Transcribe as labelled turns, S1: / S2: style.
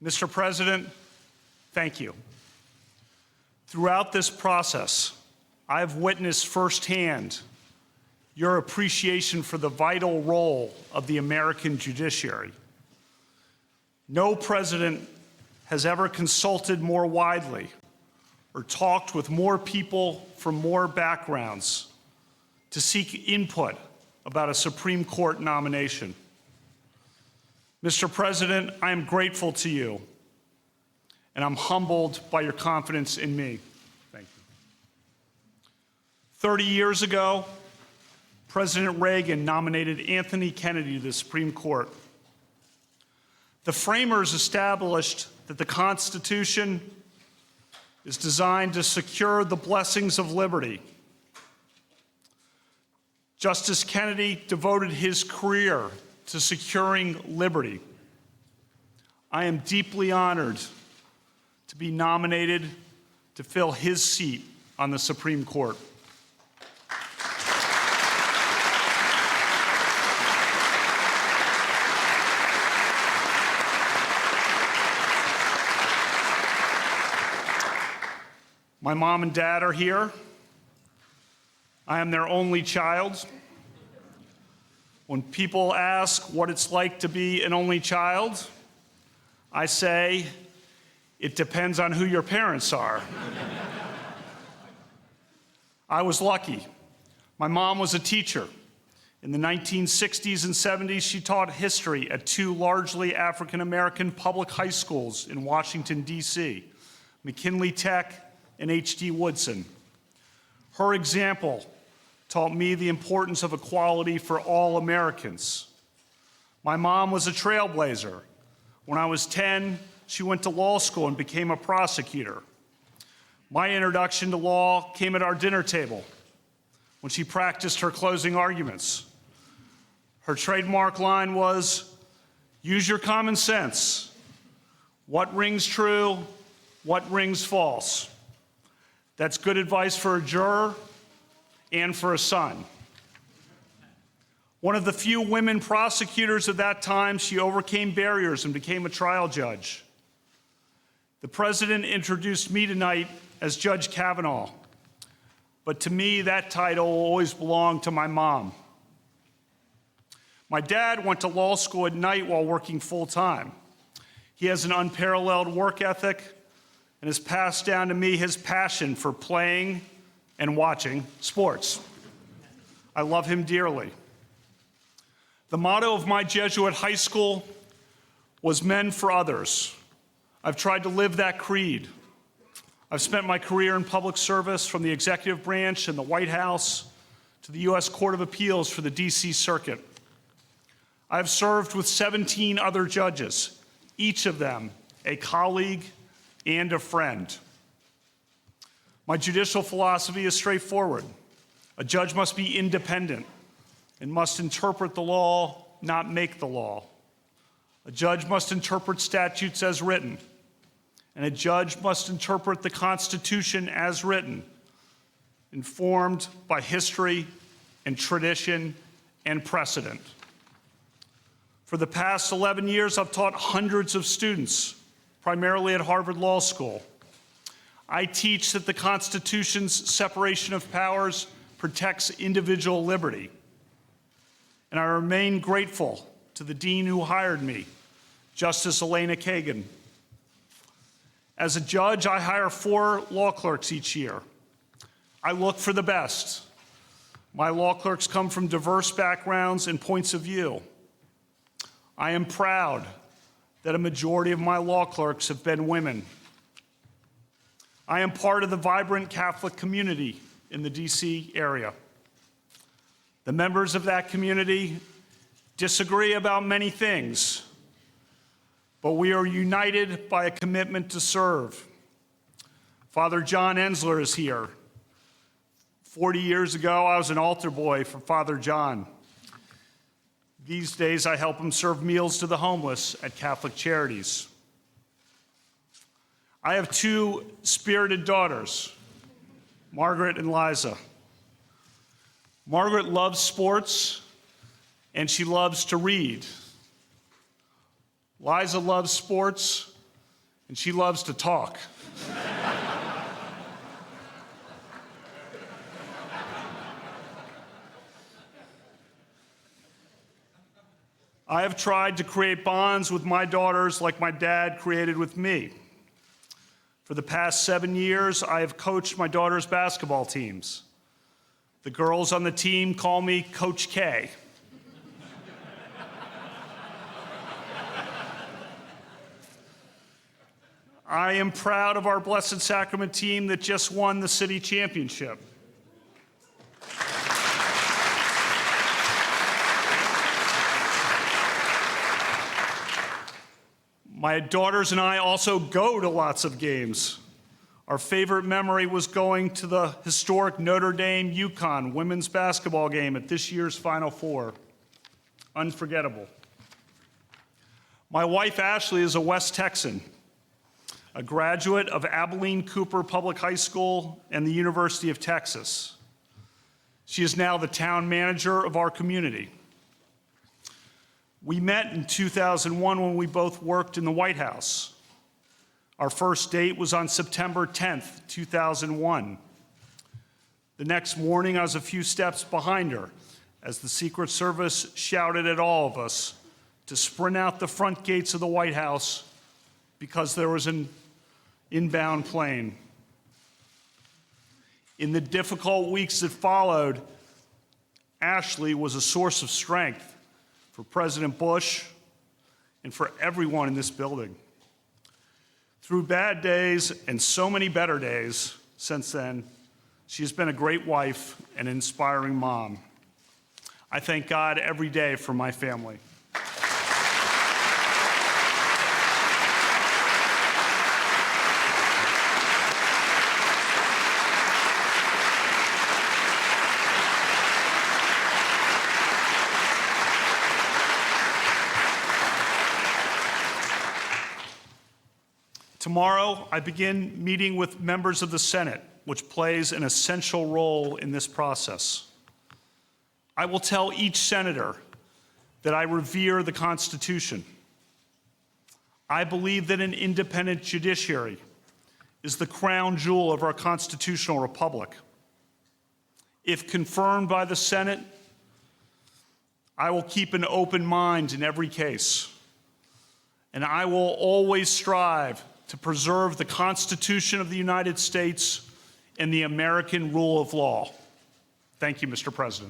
S1: Mr. President, thank you. Throughout this process, I have witnessed firsthand your appreciation for the vital role of the American judiciary. No president has ever consulted more widely or talked with more people from more backgrounds to seek input about a Supreme Court nomination. Mr. President, I am grateful to you, and I'm humbled by your confidence in me. Thank you. 30 years ago, President Reagan nominated Anthony Kennedy to the Supreme Court. The framers established that the Constitution is designed to secure the blessings of liberty. Justice Kennedy devoted his career to securing liberty. I am deeply honored to be nominated to fill his seat on the Supreme Court. My mom and dad are here. I am their only child. When people ask what it's like to be an only child, I say, it depends on who your parents are. I was lucky. My mom was a teacher. In the 1960s and 70s, she taught history at two largely African-American public high schools in Washington, D.C., McKinley Tech and H.D. Woodson. Her example taught me the importance of equality for all Americans. My mom was a trailblazer. When I was 10, she went to law school and became a prosecutor. My introduction to law came at our dinner table when she practiced her closing arguments. Her trademark line was, "Use your common sense. What rings true? What rings false?" That's good advice for a juror and for a son. One of the few women prosecutors of that time, she overcame barriers and became a trial judge. The president introduced me tonight as Judge Kavanaugh, but to me, that title will always belong to my mom. My dad went to law school at night while working full-time. He has an unparalleled work ethic and has passed down to me his passion for playing and watching sports. I love him dearly. The motto of my Jesuit high school was "Men for Others." I've tried to live that creed. I've spent my career in public service from the executive branch and the White House to the U.S. Court of Appeals for the D.C. Circuit. I've served with 17 other judges, each of them a colleague and a friend. My judicial philosophy is straightforward. A judge must be independent and must interpret the law, not make the law. A judge must interpret statutes as written, and a judge must interpret the Constitution as written, informed by history and tradition and precedent. For the past 11 years, I've taught hundreds of students, primarily at Harvard Law School. I teach that the Constitution's separation of powers protects individual liberty. And I remain grateful to the dean who hired me, Justice Elena Kagan. As a judge, I hire 4 law clerks each year. I look for the best. My law clerks come from diverse backgrounds and points of view. I am proud that a majority of my law clerks have been women. I am part of the vibrant Catholic community in the D.C. area. The members of that community disagree about many things, but we are united by a commitment to serve. Father John Ensler is here. 40 years ago, I was an altar boy for Father John. These days, I help him serve meals to the homeless at Catholic Charities. I have 2 spirited daughters, Margaret and Liza. Margaret loves sports, and she loves to read. Liza loves sports, and she loves to talk. I have tried to create bonds with my daughters like my dad created with me. For the past 7 years, I have coached my daughters' basketball teams. The girls on the team call me Coach K. I am proud of our Blessed Sacrament team that just won the city championship. My daughters and I also go to lots of games. Our favorite memory was going to the historic Notre Dame-UConn women's basketball game at this year's Final Four. Unforgettable. My wife, Ashley, is a West Texan, a graduate of Abilene Cooper Public High School and the University of Texas. She is now the town manager of our community. We met in 2001 when we both worked in the White House. Our first date was on September 10th, 2001. The next morning, I was a few steps behind her as the Secret Service shouted at all of us to sprint out the front gates of the White House because there was an inbound plane. In the difficult weeks that followed, Ashley was a source of strength for President Bush and for everyone in this building. Through bad days and so many better days since then, she has been a great wife and an inspiring mom. I thank God every day for my family. Tomorrow, I begin meeting with members of the Senate, which plays an essential role in this process. I will tell each senator that I revere the Constitution. I believe that an independent judiciary is the crown jewel of our constitutional republic. If confirmed by the Senate, I will keep an open mind in every case, and I will always strive to preserve the Constitution of the United States and the American rule of law. Thank you, Mr. President.